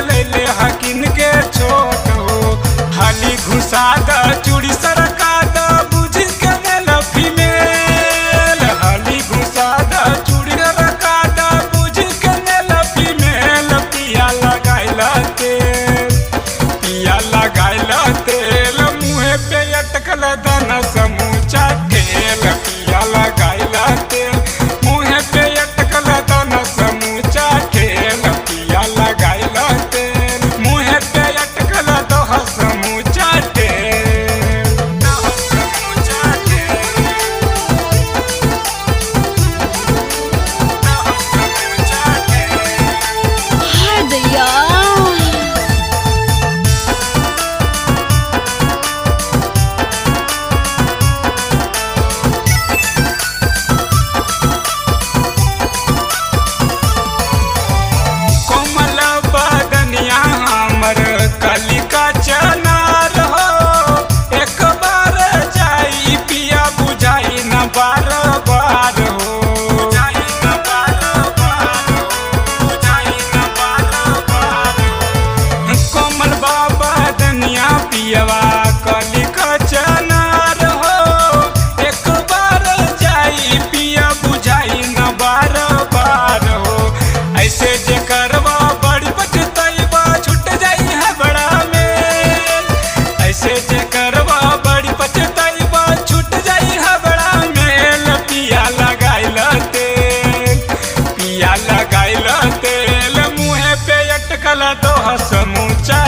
ले हकिन के छोट हो। हाली घुसा द चूड़ी सरका द बुझ के मेल फीमेल। हाली घुसा द चूड़ी सरका द बुझ के मेल फीमेल। पिया लगाइला तेल, पिया लगाइला तेल, मुँहे पे अटकल दाना समूचा तेल। पिया लगाइला तेल, मुँहे पे अटकल दाना समूचा तेल। पिया लगाइला तेल, मुँहे पे अटकल दोहा समूचा तेल। दोहा समूचा तेल, दोहा समूचा तेल। हाय दैया। कोमल बदनिया हमर कलिका चनार हो। एक बार जाई पिया बुझाई न बार बार हो। बुझाई न बार बार हो, बुझाई न बार बार हो। कोमल बदनिया पियवा कलिका चनार हो। एक बार जाई पिया बुझाई न बार बार हो। ऐसे जे करवा बड़ी पछताइबा छूट जाई है बड़ा मेल। ऐसे जे करवा बड़ी पछताइबा छूट जाई है बड़ा मेल। पिया लगाइला तेल, पिया लगाइला तेल, मुँहे पे अटकल दोहा समूचा